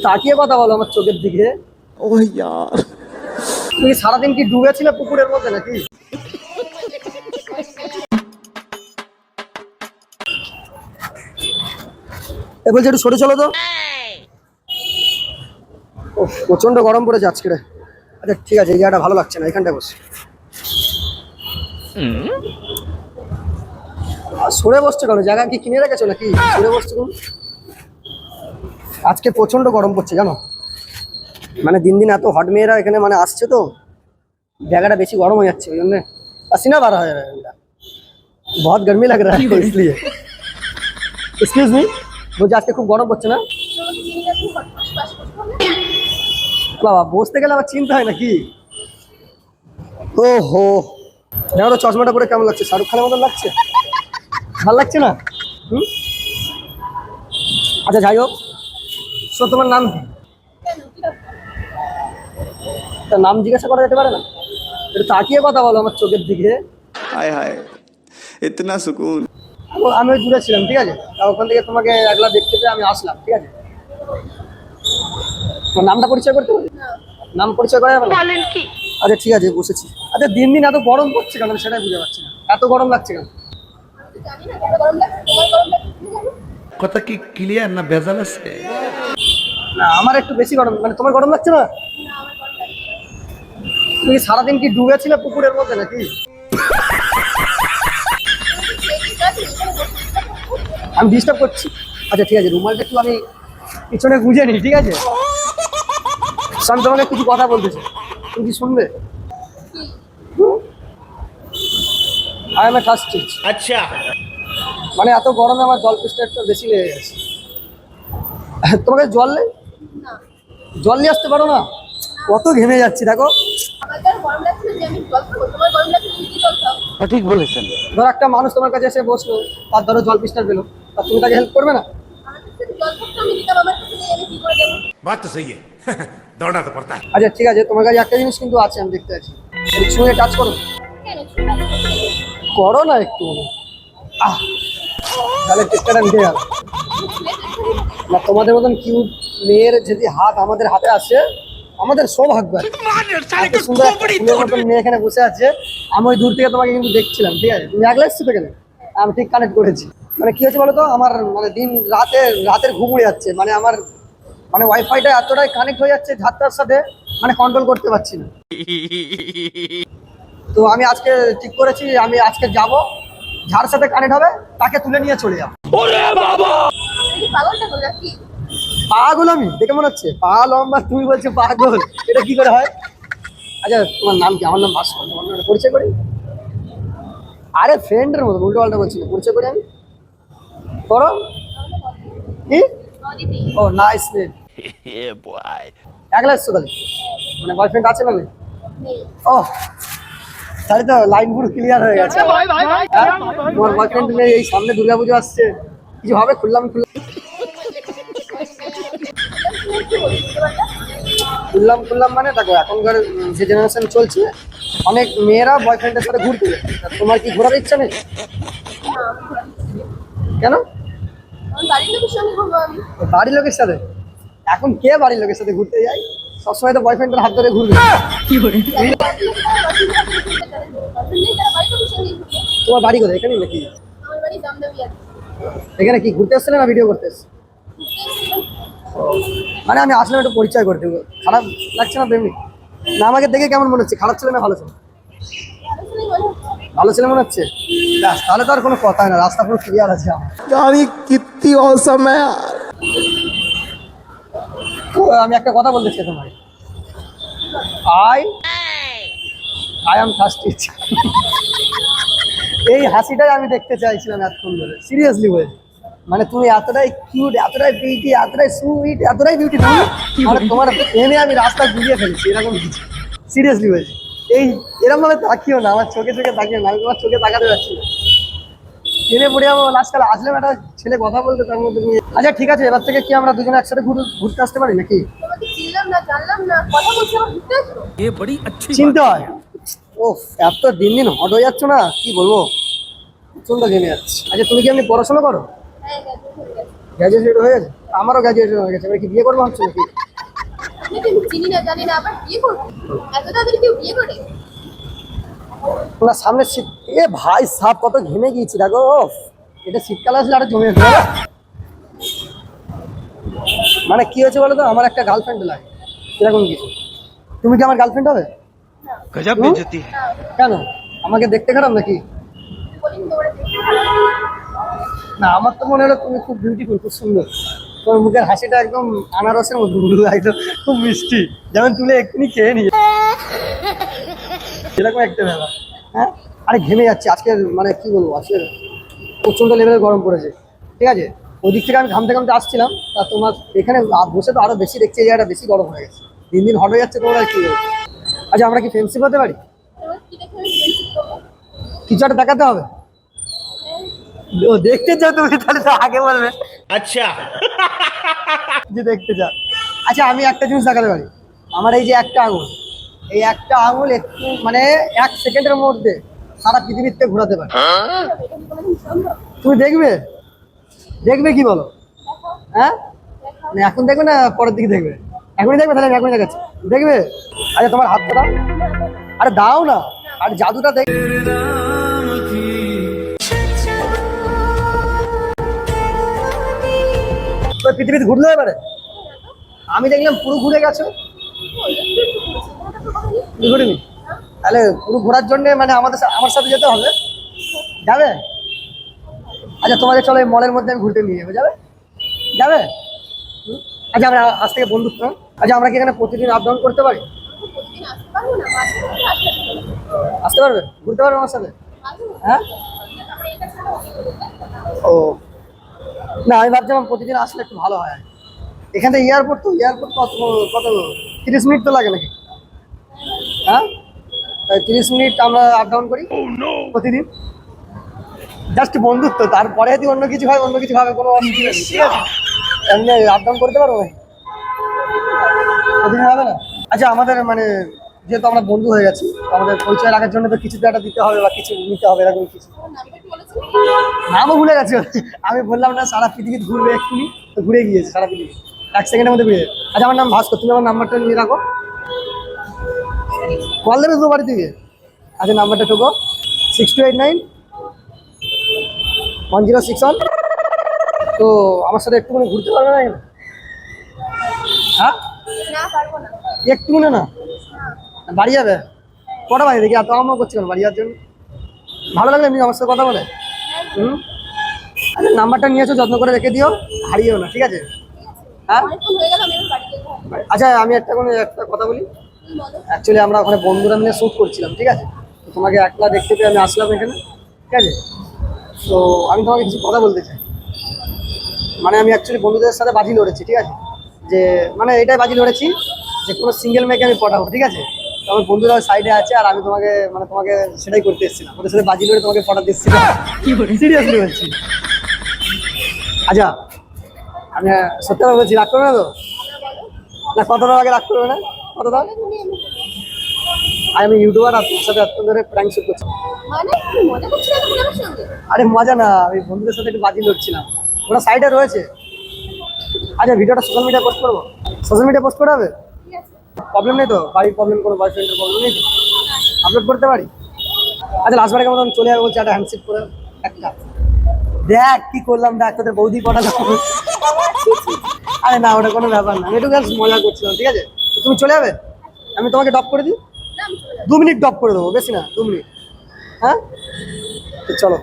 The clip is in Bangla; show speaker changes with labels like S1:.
S1: তাকিয়ে কথা বলো আমার চোখের দিকে।
S2: ও यार
S1: তুমি সারাদিন কি ডুবেছিলে পুকুরের মধ্যে নাকি? এ বলছি একটু সরে চলো তো। প্রচন্ড গরম পড়েছে আজকে রে। আচ্ছা ঠিক আছে, এই জায়গাটা ভালো লাগছে না, এখানটায় বসে। সরে বসছো কেন? জায়গা কি কিনে রেখেছো নাকি? সরে বসছো কেন? আজকে প্রচন্ড গরম পড়ছে জানো, মানে দিন দিন এত হট মেয়েরা এখানে মানে আসছে তো জায়গাটা বেশি গরম হয়ে যাচ্ছে, ওই জন্য पसीना बाहर आ रहा है, बहुत गर्मी लग रहा है इसलिए। एक्सक्यूज मी, বলছি আজকে খুব গরম পড়ছে না? বাবা বসতে গেলে আবার চিন্তা হয় নাকি? ও হো, দেখো তো চশমাটা পরে কেমন লাগছে, শাহরুখ খানের মতন লাগছে? ভালো লাগছে না? আচ্ছা যাই হোক, সো তোমার নাম কি? তার নাম জিজ্ঞাসা করা যেতে পারে না? একটু তাকিয়ে কথা বলো আমার চোখের দিকে।
S2: हाय हाय इतना सुकून।
S1: আমি ওই দূরে ছিলাম, ঠিক আছে, আর ওখান থেকে তোমাকে একলা দেখতে পেয়ে আমি আসলাম, ঠিক আছে। তোমার নামটা পরিচয় করতে পারি? নাম পরিচয় করা যাবে না? আচ্ছা ঠিক আছে, বসেছি। আচ্ছা দিন দিন এত গরম পড়ছে কেন সেটাই বুঝতে পারছি না, এত গরম লাগছে কেন?
S3: কথা কি ক্লিয়ার না ভেজাল আছে?
S1: না আমার একটু বেশি গরম, মানে তোমার গরম লাগছে না? তুমি সারাদিন কি ডুবেছিলে পুকুরের মধ্যে নাকি? আমি ডিস্টার্ব করছি? আচ্ছা ঠিক আছে, রুমালটা একটু আমি পিছনে গুঁজে নিই, ঠিক আছে। আমি তোমাকে কিছু কথা বলতেছি, তুমি কি শুনবে? I M A first teach.
S3: আচ্ছা,
S1: মানে এত গরমে আমার জল তেষ্টা একটু বেশি লেগে গেছে। তোমাকে জল নেই? জল নিয়ে আসতে পারো না? কত ঘেমে যাচ্ছি দেখো।
S3: ঠিক বলেছেন।
S1: ধরো একটা মানুষ তোমার কাছে এসে বসলো, তার ধরো জল তেষ্টা পেলো, তা তুমি তাকে হেল্প করবে না?
S3: बात तो सही है दौड़ना तो पड़ता है।
S1: আচ্ছা ঠিক আছে, তোমার কাছে একটা জিনিস কিন্তু আছে, আমি দেখতে আছি, ছুঁয়ে টাচ করো। করো না একটু, তাহলে টেস্টটা নিতে গেল না। তোমাদের মতন কিউট মেয়ের যদি হাত আমাদের হাতে আসে, আমাদের সৌভাগ্য। এত সুন্দর একটা ফুলের মতন মেয়ে এখানে বসে আছে, আমি ওই দূর থেকে তোমাকে কিন্তু দেখছিলাম, ঠিক আছে। তুমি একলা এসছো এখানে, আমি ঠিক কানেক্ট করেছি। মানে কি হয়েছে বলো তো, আমার মানে দিন রাতের ঘুম উড়ে যাচ্ছে, মানে আমার মানে ওয়াইফাইটা এতটাই কানেক্ট হয়ে যাচ্ছে ঝাড়টার সাথে, মানে কন্ট্রোল করতে পারছি না। তো আমি আজকে ঠিক করেছি, আমি আজকে যাব, যার সাথে কানেক্ট হবে তাকে তুলে নিয়ে চলে যাবো। পাগল আমি দেখে মনে হচ্ছে? পা লম্বা, তুমি বলছো পাগল, এটা কি করে হয়? আচ্ছা তোমার নাম কি? আমার নাম ভাস্কর। তোমার নাম পরিচয় করি? আরে ফ্রেন্ডের মতো উল্টো পাল্টা বলছি, পরিচয় করি আমি। করো কি? ও নাইস নেম। একলা এসছো তাহলে? মানে বয়ফ্রেন্ড আছে না? ও তাহলে তো লাইন পুরো ক্লিয়ার হয়ে গেছে। তোমার বয়ফ্রেন্ড নেই, এই সামনে দুর্গাপুজো আসছে, কিছু হবে? খুললাম মানে দেখো এখনকার যে জেনারেশন চলছে, অনেক মেয়েরা বয়ফ্রেন্ডের সাথে ঘুরতে যায়। তোমার কি ঘোরার ইচ্ছা নেই? কেন? বাড়ির লোকের সাথে? এখন কে বাড়ির লোকের সাথে ঘুরতে যায়? সবসময় তো বয়ফ্রেন্ডের হাত ধরে ঘুরবে। তোমার বাড়ি কোথায়? এখানে নাকি? এখানে কি ঘুরতে আসছিলে না ভিডিও করতে এসছো? মানে আমি আসলে একটু পরিচয় করতে, খারাপ লাগছে না তেমনি? না আমাকে দেখে কেমন মনে হচ্ছে? খারাপ ছেলে না ভালো ছেলে? ভালো ছেলে মনে হচ্ছে? তাহলে তো আর কোনো কথা না, রাস্তা পুরো ক্লিয়ার আছে।
S2: यार ये कितनी औसम है यार।
S1: আমি একটা কথা বলতে চাই তোমায়, আই এম ফার্স্ট। এই হাসিটাই আমি দেখতে চাইছিলাম এতক্ষণ ধরে, সিরিয়াসলি বলছি। মানে তুমি এতটাই কিউট, এতটাই বিউটি, এতটাই সুইট, এতটাই বিউটি, মানে তোমার এনে আমি রাস্তা ঘুরিয়ে ফেলেছি, এরকম কিছু। সিরিয়াসলি বলছি, এই এরকম ভাবে তাকিও না, আমার চোখে তাকিও না, আমি তোমার চোখে তাকাতে পারছি না। ট্রেনে পড়ে আমার লাস্টকাল আসলাম, একটা ছেলে কথা বলতে, তার মধ্যে তুমি। আচ্ছা ঠিক আছে, এবার থেকে কি আমরা দুজনে একসাথে ঘুরতে আসতে পারি নাকি? চিনতে হয়? ও এত দিন দিন হট হয়ে যাচ্ছ না, কি বলবো, প্রচন্ড ঘেমে যাচ্ছে। আচ্ছা তুমি কি এমনি পড়াশোনা করো? গ্র্যাজুয়েট হয়ে গেছে? আমারও গ্র্যাজুয়েশন হয়ে গেছে, এবার কি বিয়ে করবো ভাবছো নাকি?
S4: আপনাকে আমি চিনি না জানি না আবার বিয়ে করবো? এত তাড়াতাড়ি কেউ বিয়ে করে?
S1: না সামনে শীত, এ ভাই সাপ কত ঘেমে গিয়েছি দেখো। এটা শীতকাল আসলে আরো জমে যেত। মানে কি হয়েছে বলো তো, আমার একটা গার্লফ্রেন্ড লাগে এরকম কিছু। তুমি কি আমার গার্লফ্রেন্ড হবে?
S3: गजब बेइज्जती है।
S1: কেন, আমাকে দেখতে খারাপ নাকি?
S4: বলিনি তোমরা দেখতে?
S1: না আমার তো মনে হলো তুমি খুব বিউটিফুল, খুব সুন্দর। তোমার মুখের হাসিটা একদম আনারসের মতো, একদম খুব মিষ্টি, যেমন তুলে এক্ষুনি খেয়ে নিয়ে এরকম একটা ব্যাপার। হ্যাঁ, আরে ঘেমে যাচ্ছে আজকে, মানে কি বলবো, আজকে প্রচন্ড লেভেলের গরম পড়েছে। ঠিক আছে, ওই দিক থেকে আমি ঘামতে ঘামতে আসছিলাম, তা তোমার এখানে বসে তো আরো বেশি দেখছি এই জায়গাটা বেশি গরম হয়ে গেছে, দিন দিন হট হয়ে যাচ্ছে। তোমরা কি বলবো? আচ্ছা আমরা কি ফ্রেন্ডশিপ হতে পারি?
S4: তোমার কি দেখে আমি ফ্রেন্ডশিপ করবো?
S1: কিছু একটা দেখাতে হবে। ও দেখতে চাও তুমি, তাহলে তো আগে বলবে
S3: अच्छा
S1: যে দেখতে চাও। আচ্ছা আমি একটা জিনিস দেখাতে পারি, আমার এই যে একটা আঙুল, এই একটা আঙুল একটু মানে 1 সেকেন্ডের মধ্যে সারা পৃথিবীতে ঘোরাতে পারে।
S4: এটা কি কোনোদিন সম্ভব?
S1: তুমি দেখবে? দেখবে কি বলো? হ্যাঁ, না এখন দেখবে না পরের দিকে দেখবে? এখনই দেখবে, তাহলে আমি এখনই দেখাচ্ছি, দেখবে? আচ্ছা তোমার হাতটা দাও। আরে দাও না, আর জাদুটা দেখ। ওই পৃথিবীতে ঘুরতে পারে? আমি দেখলাম পুরো ঘুরে গেছো। তুমি ঘুরিনি? তাহলে পুরো ঘোরার জন্য মানে আমার সাথে যেতে হবে, যাবে? আচ্ছা তোমাদের চলো এই মলের মধ্যে আমি ঘুরতে নিয়ে যাবো, যাবে? যাবে? আচ্ছা আমরা আজ থেকে বন্ধুত্ব। আচ্ছা আমরা কি এখানে প্রতিদিন আপ ডাউন করতে পারি?
S4: প্রতিদিন আসতে পারবো না, মাঝে মধ্যে আসতে পারবো।
S1: আসতে পারবে? ঘুরতে পারবে আমার সাথে?
S4: মাঝে মধ্যে।
S1: হ্যাঁ,
S4: তারপরে এটা ছাড়া অন্য কোনো ব্যাপার না।
S1: ও না, আমি ভাবছিলাম প্রতিদিন আসলে একটু ভালো হয়। এখান থেকে এয়ারপোর্ট কত কত 30 মিনিট তো লাগে নাকি? হ্যাঁ, তাই 30 মিনিট আমরা আপ ডাউন করি প্রতিদিন, জাস্ট বন্ধুত্ব। তারপরে যদি অন্য কিছু হয়, অন্য কিছু ভাবে কোনো অসুবিধা নেই, ঠিক আছে? এমনি আপ ডাউন করতে পারবো নাকি? প্রতিদিন হবে না? আচ্ছা আমাদের মানে যেহেতু আমরা বন্ধু হয়ে গেছি, তো আমাদের পরিচয় রাখার জন্য তো কিছু তো একটা দিতে হবে বা কিছু নিতে হবে, এরকম কিছু।
S4: তোমার নামটা কি বলেছিলে?
S1: নামও ভুলে গেছে। আমি বললাম না সারা পৃথিবী ঘুরবে এক্ষুনি, তো ঘুরে গিয়েছে সারা পৃথিবী 1 সেকেন্ডের মধ্যে ঘুরে। আচ্ছা আমার নাম ভাস্কর, তুমি আমার নাম্বারটা নিয়ে রাখো, কল দেবে তো বাড়ি থেকে। আচ্ছা নাম্বারটা টোকো 6289 1061। তো আমার সাথে একটুখানি ঘুরতে পারবে না এখানে? হ্যাঁ,
S4: না পারবো না।
S1: একটুখানি না, বাড়ি যাবে? কটা বাড়ি দেখি এত আমও করছি কেন বাড়ি যাওয়ার জন্য? ভালো লাগলে এমনি আমার সাথে কথা বলে। হুম, আচ্ছা নাম্বারটা নিয়েছো, যত্ন করে রেখে দিও, হারিয়েও না, ঠিক আছে? হ্যাঁ,
S4: অনেকক্ষণ হয়ে গেল, আমি এবার বাড়ি যেতে হবে।
S1: আচ্ছা আমি একটা কথা বলি।
S4: তুমি বলো।
S1: অ্যাকচুয়ালি আমরা ওখানে বন্ধুরা মিলে শ্যুট করছিলাম, ঠিক আছে? তো তোমাকে একলা দেখতে পেয়ে আমি আসলাম এখানে, ঠিক আছে? তো আমি তোমাকে কিছু কথা বলতে চাই। মানে আমি অ্যাকচুয়ালি বন্ধুদের সাথে বাজি লড়েছি, ঠিক আছে? যে মানে এটাই বাজি লড়েছি যে কোনো সিঙ্গেল মেয়েকে আমি পটাবো, ঠিক আছে? তো আমার বন্ধুরা সাইডে আছে, আর আমি তোমাকে সেটাই করতে এসেছিলাম, ওদের সাথে বাজি লড়ে তোমাকে পটাতে এসেছিলাম। সিরিয়াসলি বলছি। আচ্ছা আমি সত্যি কথা বলছি, রাগ করবে না তো? না কতটা আগে রাগ করবে না? কত দাও?
S4: তুমি এমনি বলো।
S1: আমি ইউটিউবার, আর তোমার সাথে এত ধরে প্র্যাঙ্ক শুট করছি।
S4: মানে তুমি মজা করছিলে তখন আমার সঙ্গে?
S1: আরে মজা না, আমি বন্ধুদের সাথে একটু বাজি লড়ছিলাম, ওরা সাইডে রয়েছে। আচ্ছা ভিডিওটা সোশ্যাল মিডিয়া পোস্ট করবো? সোশ্যাল মিডিয়া পোস্ট করা হবে?
S4: ঠিক আছে।
S1: প্রবলেম নেই তো? বাড়ির প্রবলেম, কোনো বয়ফ্রেন্ডের প্রবলেম নেই তো? আপলোড করতে পারি? আচ্ছা লাস্টবারের মতো আমি চলে যাবো, বলছি একটা হ্যান্ডশেক করে একটা। দেখ কি করলাম, দেখ তোদের বৌদি পটালাম। আরে না ওটা কোনো ব্যাপার না, আমি একটু জাস্ট মজা করছিলাম, ঠিক আছে? তো তুমি চলে যাবে? আমি তোমাকে ড্রপ করে দিই,
S4: না আমি চলে যাবো।
S1: 2 মিনিট ড্রপ করে দেবো, বেশি না 2 মিনিট। হ্যাঁ তো চলো।